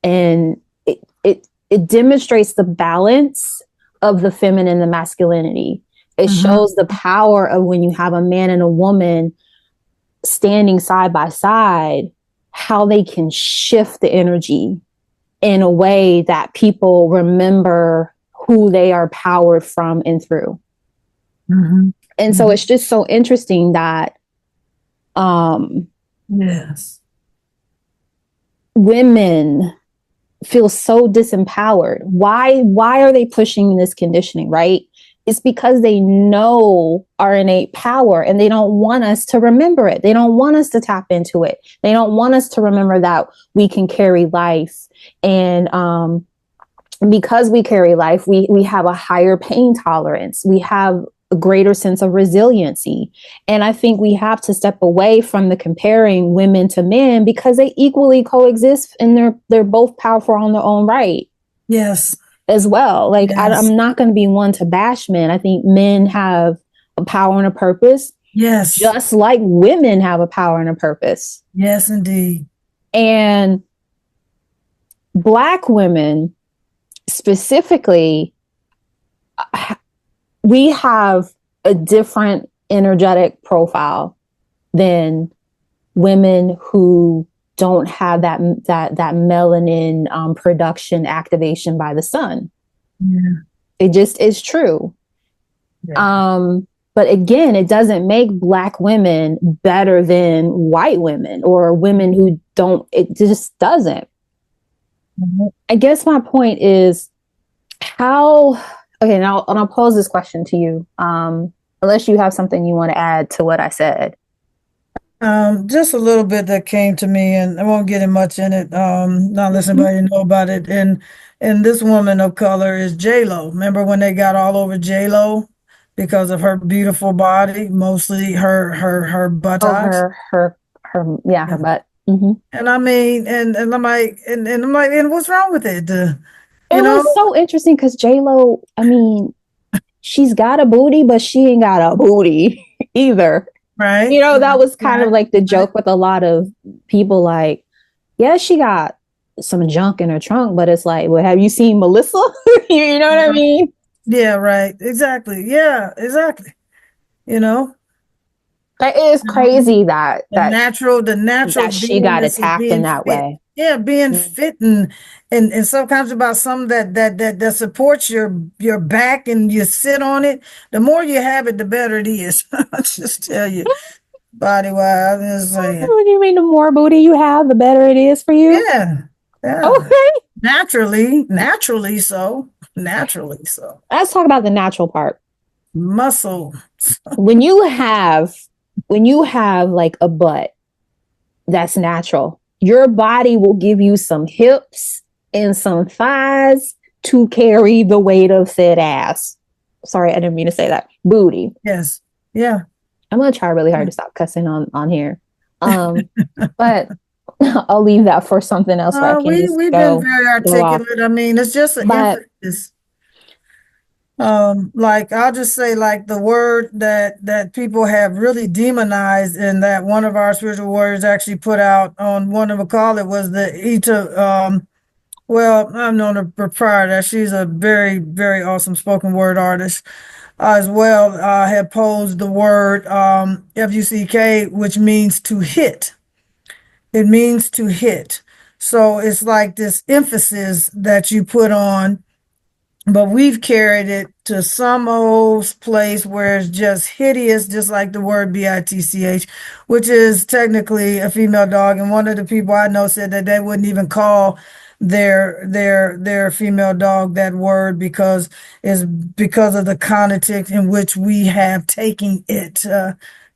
it demonstrates the balance of the feminine and the masculinity. It Mhm. shows the power of when you have a man and a woman standing side by side, how they can shift the energy in a way that people remember who they are powered from and through. Mhm. And so Mhm. it's just so interesting that um, Yes. women feel so disempowered. Why are they pushing this conditioning, right? it's because they know our innate power and they don't want us to remember it. They don't want us to tap into it. They don't want us to remember that we can carry life. And because we carry life, we have a higher pain tolerance. We have a greater sense of resiliency. And I think we have to step away from the comparing women to men because they equally coexist and they're both powerful on their own right Yes. as well. Like Yes. I'm not going to be one to bash men. I think men have a power and a purpose, Yes. just like women have a power and a purpose. Yes, indeed. And Black women specifically, we have a different energetic profile than women who don't have that melanin production activation by the sun. Yeah. It just is true. Yeah. But again, it doesn't make Black women better than white women or women who don't. It just doesn't. Mm-hmm. I guess my point is how. Okay, now and I'll pose this question to you. Unless you have something you want to add to what I said. Just a little bit that came to me, and I won't get in much in it. Not unless Mhm. anybody know about it. And this woman of color is J Lo. Remember when they got all over J Lo because of her beautiful body, mostly her Oh, buttocks. yeah, her Yeah. butt. Hmm. And I mean, and I'm like, and what's wrong with it? You It know, was so interesting because J Lo. I mean, she's got a booty, but she ain't got a booty either. right, That was kind of right, like the right. joke with a lot of people. Like, yeah, she got some junk in her trunk, but it's like, well, have you seen Melissa? You know what I mean? Yeah, right. Exactly. Yeah, exactly. You know. It is You know, crazy that the natural she got beingness of attacked in being that fit. way. Yeah, being Mm. fit and sometimes about something that supports your back and you sit on it. The more you have it, the better it is. I just tell you, body wise, I'm just saying. What do you mean? The more booty you have, the better it is for you. Yeah, yeah. Okay, Naturally so. let's talk about the natural part. Muscle. When you have when you have like a butt that's natural, your body will give you some hips and some thighs to carry the weight of said ass. Sorry, I didn't mean to say that. Booty. Yes. Yeah. I'm gonna try really hard to stop cussing on here. But I'll leave that for something else where I can just We've been very go off. articulate. I mean, it's just an But emphasis. Like I'll just say, like the word that people have really demonized, and that one of our spiritual warriors actually put out on one of them call it was the Ita. Well, I've known her prior to that. She's a very, very awesome spoken word artist as well. Had posed the word FUCK, which means to hit. It means to hit. So it's like this emphasis that you put on, but we've carried it to some old place where it's just hideous, just like the word bitch, which is technically a female dog. And one of the people I know said that they wouldn't even call their female dog that word because is because of the context in which we have taken it.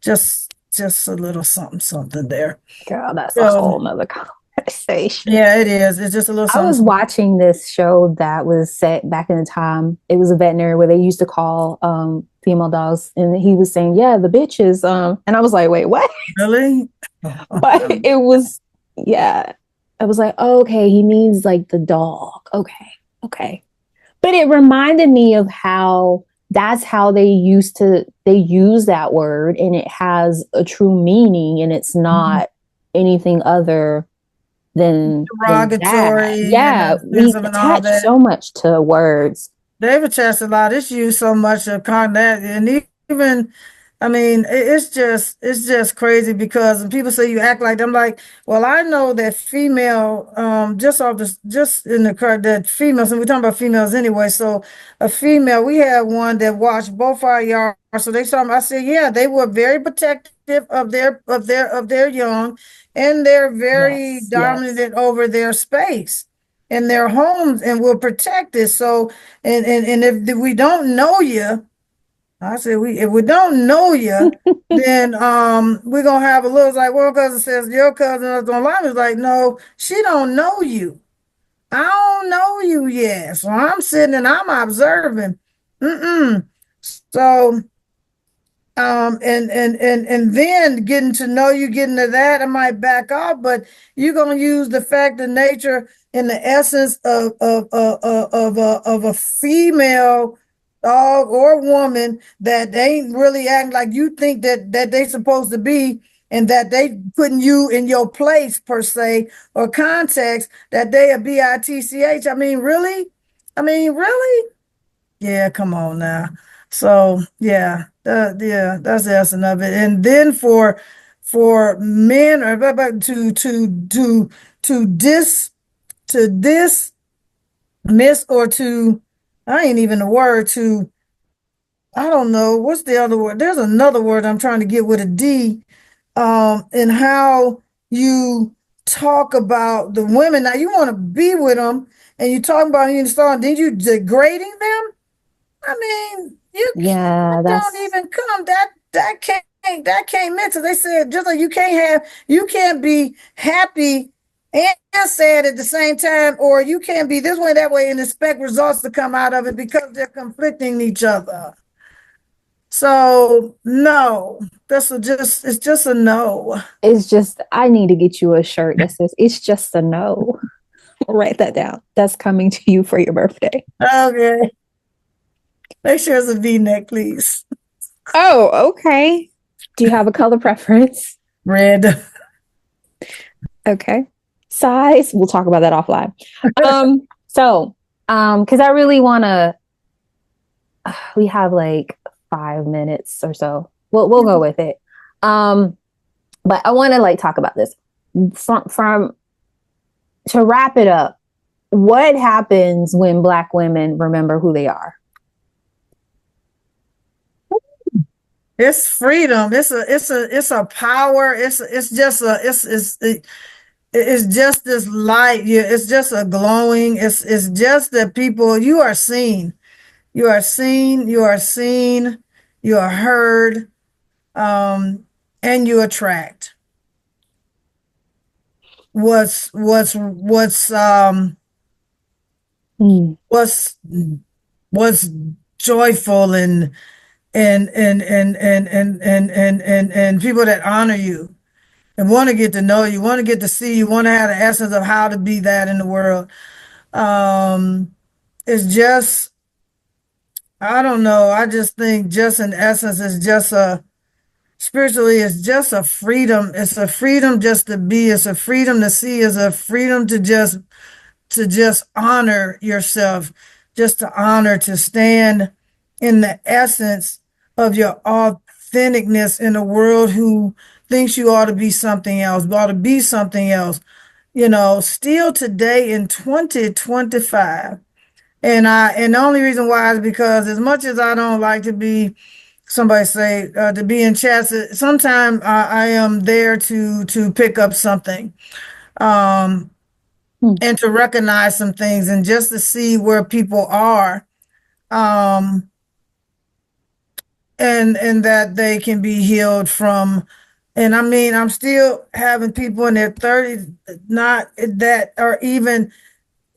Just a little something there. girl, that's a So whole nother conversation. yeah, it is. It's just a little I was something. watching this show that was set back in the time. It was a veterinary where they used to call female dogs, and he was saying, "Yeah, the bitches." And I was like, "Wait, what?" Really? But it was, yeah. I was like, oh, okay, he means like the dog. Okay, okay. But it reminded me of how that's how they use that word, and it has a true meaning, and it's not anything other than that. Derogatory and Yeah, we offensive and all attach that. so much to words. They've attached a lot. It's used so much of that, and even, I mean, it's just crazy because when people say you act like I'm like, well, I know that female, just off this, just in the car that females, and we're talking about females anyway. So a female, we had one that watched both our yards. So they saw. I said, yeah, they were very protective of their young, and they're very Yes, yes. dominant over their space in their homes and will protect it. So, and if we don't know you, I said, if we don't know you, then we're gonna have a little like one cousin says your cousin is gonna lie. It's like, no, she don't know you. I don't know you yet. So I'm sitting and I'm observing. Mm-mm. So and then getting to know you, getting to that, I might back off, but you're gonna use the fact, the nature, and the essence of a female dog or woman that they ain't really acting like you think that they supposed to be, and that they putting you in your place per se or context that they a bitch. I mean, really? I mean, really? Yeah, come on now. So yeah, yeah, that's the essence of it. And then for men or to dis to dismiss or to I ain't even the word to I don't know what's the other word. There's another word I'm trying to get with a D. And how you talk about the women. Now you want to be with them, and you talk about you install, then you degrading them. I mean, you Yeah, that don't that's even come. That can't mix it. They said just like you can't be happy and sad at the same time, or you can't be this way that way and expect results to come out of it because they're conflicting each other. So no, it's just a no. it's just I need to get you a shirt that says it's just a no. Write that down. That's coming to you for your birthday. Okay, make sure it's a V-neck, please. Oh, okay. Do you have a color preference? Red. Okay. Size, we'll talk about that offline. Because I really want to, we have like 5 minutes or so. We'll go with it. But I want to like talk about this from to wrap it up. What happens when Black women remember who they are? It's freedom. It's a power. It's just this light. Yeah, it's just a glowing. It's just that people, you are seen. You are seen, you are seen, you are heard, and you attract. What's Mm. what's what's joyful and people that honor you and want to get to know you, want to get to see you, want to have the essence of how to be that in the world. Um, it's just, I don't know. I just think just in essence, it's just spiritually, it's just a freedom. It's a freedom just to be. It's a freedom to see. It's a freedom to just honor yourself, just to honor, to stand in the essence of your authenticness in a world who thinks you ought to be something else, ought to be something else. Still today in 2025. And the only reason why is because as much as I don't like to be somebody say to be in chats, sometimes I am there to pick up something. Um, Mm. and to recognize some things and just to see where people are um and that they can be healed from. And I mean, I'm still having people in their 30s not that are even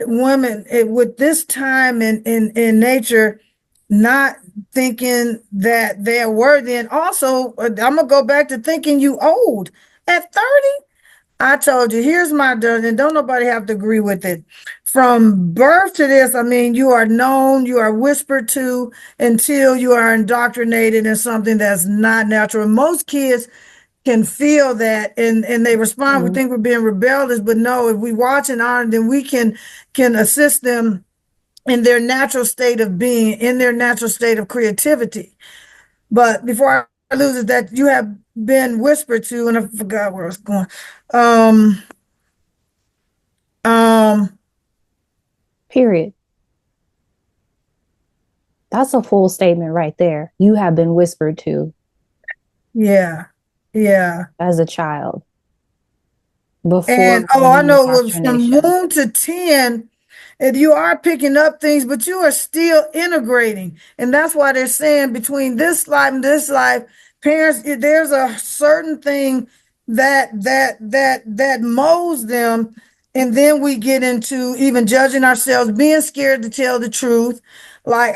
women with this time in nature not thinking that they're worthy. And also I'm gonna go back to thinking you old at 30. I told you, here's my done, and don't nobody have to agree with it. From birth to this, I mean, you are known, you are whispered to until you are indoctrinated in something that's not natural. Most kids can feel that and they respond. We Mm. think we're being rebellious, but no, if we watch and honor, then we can assist them in their natural state of being, in their natural state of creativity. But before I lose it, that you have been whispered to, and I forgot where I was going. Um, um, Period. That's a full statement right there. You have been whispered to yeah, yeah. as a child And before oh, I any know it was from indoctrination. 1 to 10. And you are picking up things, but you are still integrating. And that's why they're saying between this life and this life, parents, there's a certain thing that molds them. And then we get into even judging ourselves, being scared to tell the truth. Like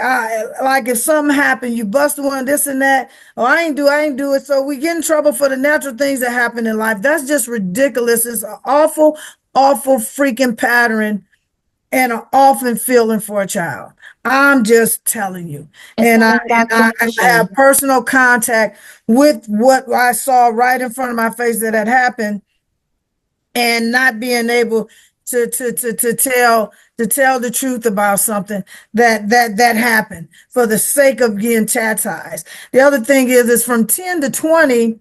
if something happened, you bust one, this and that. Oh, I ain't do it. So we get in trouble for the natural things that happen in life. That's just ridiculous. It's an awful, awful freaking pattern and an often feeling for a child. I'm just telling you. It's And that I have indoctrination. personal contact with what I saw right in front of my face that had happened, and not being able to tell the truth about something that happened for the sake of getting chastised. The other thing is from 10 to 20,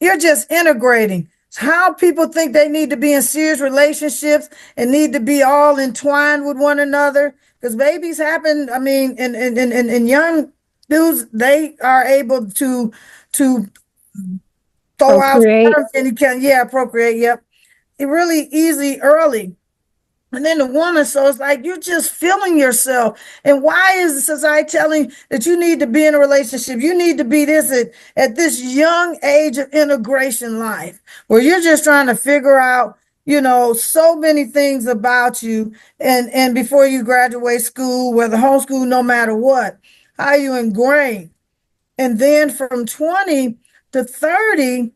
you're just integrating how people think they need to be in serious relationships and need to be all entwined with one another. Because babies happen, I mean, and young dudes, they are able to throw out Procreate. sperm and you can, yeah, procreate, yep. It really easy early. And then the woman, so it's like you're just feeling yourself. And why is the society telling that you need to be in a relationship? You need to be this at this young age of integration life, where you're just trying to figure out, so many things about you. And before you graduate school, whether homeschool, no matter what, how you ingrained. And then from 20 to 30,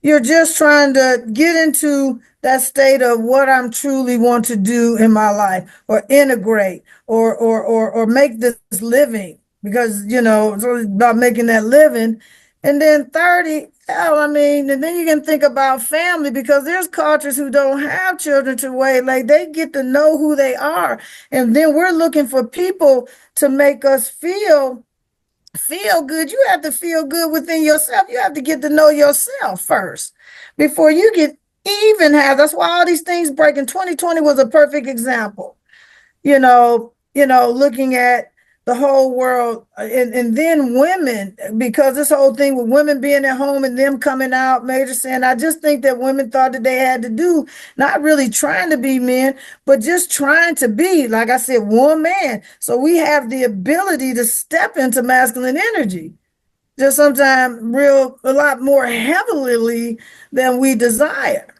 you're just trying to get into that state of what I'm truly want to do in my life, or integrate, or make this living, because it's always about making that living. And then 30, hell, I mean, and then you can think about family, because there's cultures who don't have children to wait, like they get to know who they are. And then we're looking for people to make us feel good. You have to feel good within yourself. You have to get to know yourself first before you get even have. That's why all these things break. And 2020 was a perfect example. Looking at the whole world, and then women, because this whole thing with women being at home and them coming out major saying, I just think that women thought that they had to do, not really trying to be men, but just trying to be, like I said, one man. So we have the ability to step into masculine energy, just sometimes a lot more heavily than we desire.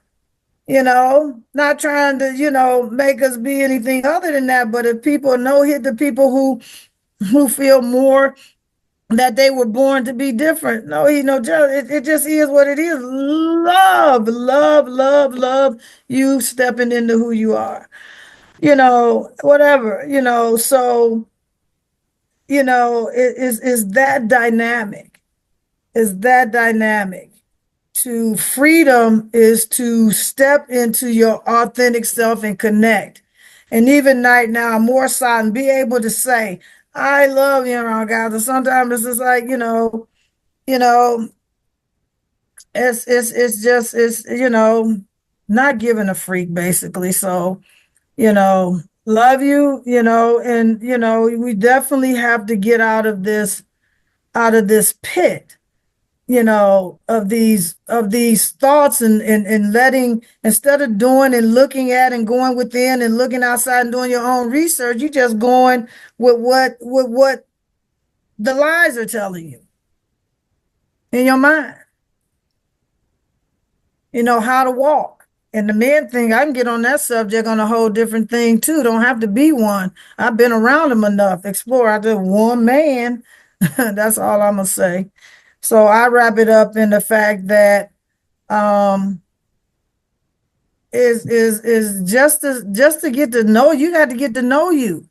Not trying to, make us be anything other than that. But if people know, hit the people who feel more that they were born to be different. No, it just is what it is. Love, love, love, love you stepping into who you are. Whatever, so, is that dynamic. Is that dynamic. To freedom is to step into your authentic self and connect. And even right now, more silent, be able to say, I love you around guys. And sometimes it's just like, you know, it's just not giving a freak basically. So, love you, and we definitely have to get out of this pit, of these thoughts, and letting, instead of doing and looking at and going within and looking outside and doing your own research, you just going with what the lies are telling you in your mind. How to walk. And the men thing, I can get on that subject on a whole different thing too. Don't have to be one. I've been around them enough. Explore. I did one man. That's all I'm gonna say. So I wrap it up in the fact that is just to get to know you. Got to get to know you.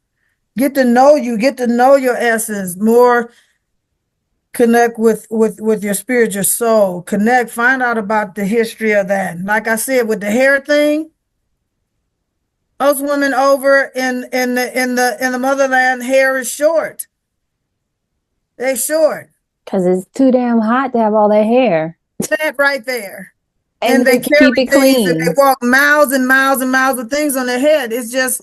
Get to know you. Get to know your essence more. Connect with your spirit, your soul. Connect. Find out about the history of that. Like I said, with the hair thing, those women over in the motherland, hair is short. They short. Because it's too damn hot to have all that hair. That right there. And And they then to keep carry it things, and they clean. walk miles and miles and miles with things on their head. It's just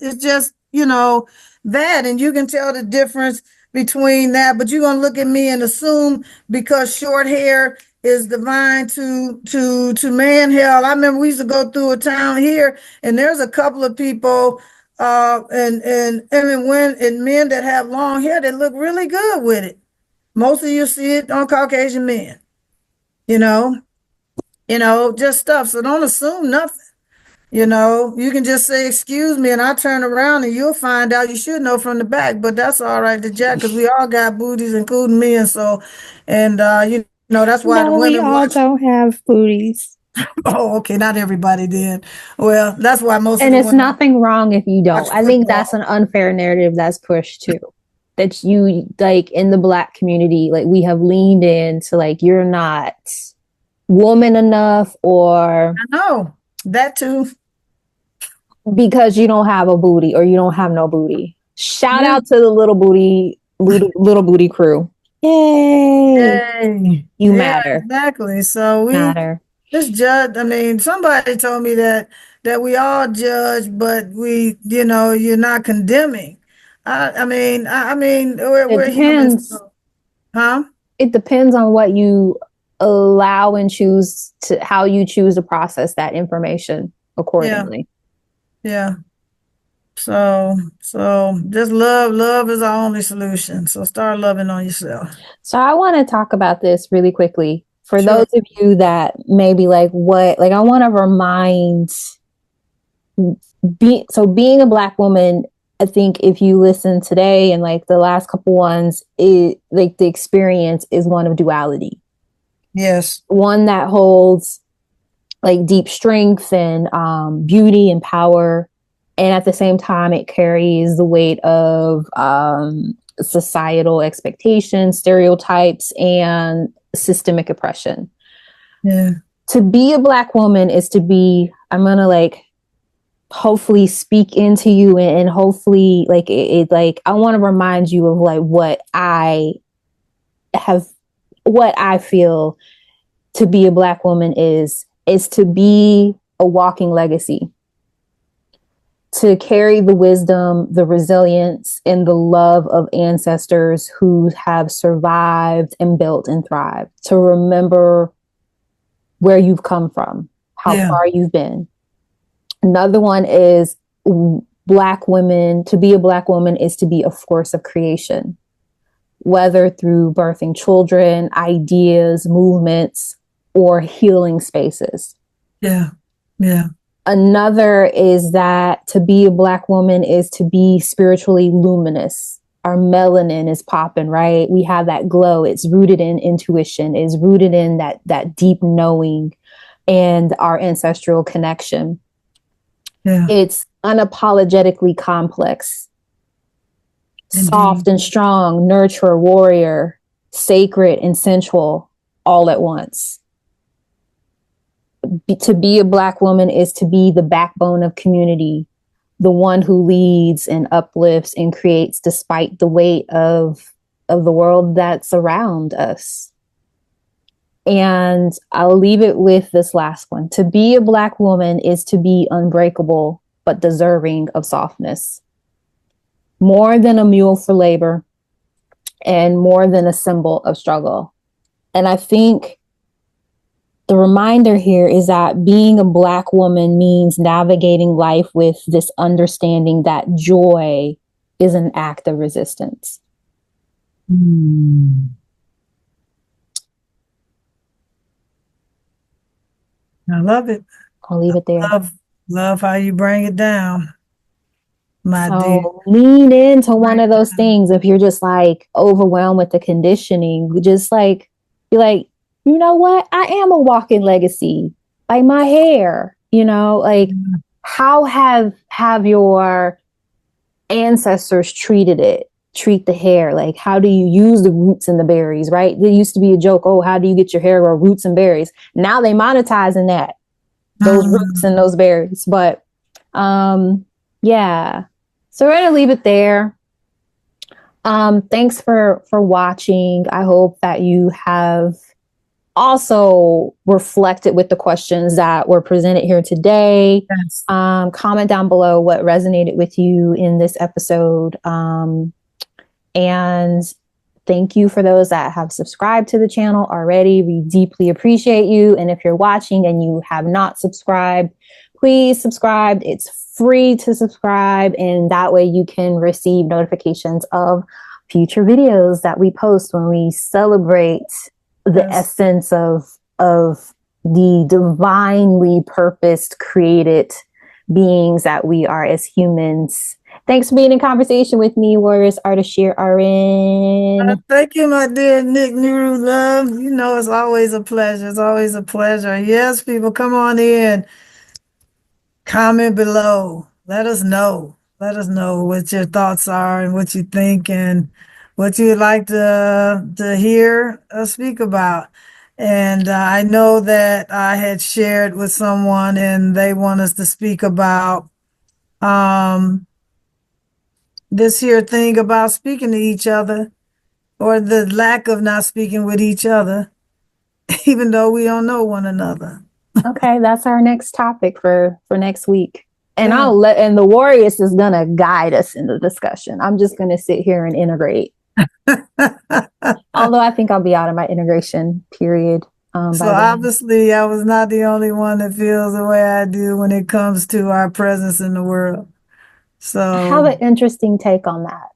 that, and you can tell the difference between that. But you're gonna look at me and assume because short hair is divine to man. Hell, I remember we used to go through a town here, and there's a couple of people And I mean, when and men that have long hair, they look really good with it. Most of you see it on Caucasian men, you know, just stuff. So don't assume nothing. You can just say, "Excuse me," and I turn around and you'll find out. You should know from the back, but that's all right to Jack because we all got booties, including men. So, and that's why the No, we women all watch. don't have booties. Oh, okay, not everybody did. Well, that's why most of And the it's women nothing wrong if you don't. watch I think that's an football. unfair narrative that's pushed too. That you like in the black community, like we have leaned into like you're not woman enough or I know that too. because you don't have a booty or you don't have no booty. Shout Yeah. out to the little booty crew. Yay. Yay. You Yeah, matter. exactly. So we Matter. just judge. I mean, somebody told me that we all judge, but you're not condemning. I mean, It we're humans, depends. huh? It depends on what you allow and choose to how you choose to process that information Yeah, accordingly. yeah. So just love is our only solution. So start loving on yourself. So I want to talk about this really quickly. For Sure. those of you that maybe like what, like I want to remind being a black woman, I think if you listen today and like the last couple ones, it like the experience is one of duality. Yes. One that holds like deep strength and beauty and power. And at the same time, it carries the weight of societal expectations, stereotypes, and systemic oppression. Yeah. To be a black woman is to be, I'm going to like hopefully speak into you and hopefully like like I want to remind you of like have what I feel to be a black woman is to be a walking legacy, to carry the wisdom, the resilience, and the love of ancestors who have survived and built and thrived, to remember where you've come from, how Yeah. far you've been. Another one is black women. To be a black woman is to be a force of creation, whether through birthing children, ideas, movements, or healing spaces. Yeah. Yeah. Another is that to be a black woman is to be spiritually luminous. Our melanin is popping, right? We have that glow. It's rooted in intuition, it's rooted in that deep knowing and our ancestral connection. Yeah. It's unapologetically complex, Indeed. soft and strong, nurturer, warrior, sacred and sensual all at once. To be a black woman is to be the backbone of community, the one who leads and uplifts and creates despite the weight of the world that's around us. And I'll leave it with this last one. To be a black woman is to be unbreakable, but deserving of softness. More than a mule for labor and more than a symbol of struggle. And I think the reminder here is that being a black woman means navigating life with this understanding that joy is an act of resistance. Mm. I love it. I'll leave it there. Love how you bring it down, my dear. So lean into one Bring of it those down. things. If you're just like overwhelmed with the conditioning, just like be like, you know what? I am a walking legacy. Like my hair, like how have your ancestors treat the hair? Like how do you use the roots and the berries, right? There used to be a joke, oh, how do you get your hair or roots and berries? Now they monetizing that, those roots and those berries. But yeah. So we're gonna leave it there. Thanks for watching. I hope that you have also reflected with the questions that were presented here today. Yes. Comment down below what resonated with you in this episode. And thank you for those that have subscribed to the channel already. We deeply appreciate you. And if you're watching and you have not subscribed, please subscribe. It's free to subscribe, and that way you can receive notifications of future videos that we post when we celebrate the essence of the divinely purposed, created beings that we are as humans. Thanks for being in conversation with me, Warriors Ardashir RN. Thank you, my dear Nick Nuru Love. You know, it's always a pleasure. It's always a pleasure. Yes, people, come on in. Comment below. Let us know. Let us know what your thoughts are and what you think and what you'd like to hear us speak about. And I know that I had shared with someone and they want us to speak about this here thing about speaking to each other or the lack of not speaking with each other, even though we don't know one another. Okay, that's our next topic for next week. And Yeah. and the Warriors is gonna guide us in the discussion. I'm just gonna sit here and integrate. Although I think I'll be out of my integration period. So obviously, I was not the only one that feels the way I do when it comes to our presence in the world. So I have an interesting take on that.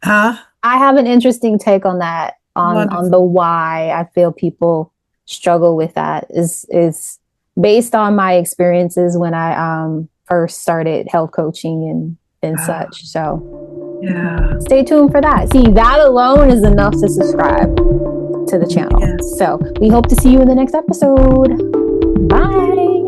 Huh? I have an interesting take on that, on the why I feel people struggle with that is based on my experiences when I first started health coaching and such. So yeah, stay tuned for that. See, that alone is enough to subscribe to the channel. Yes. So we hope to see you in the next episode. Bye.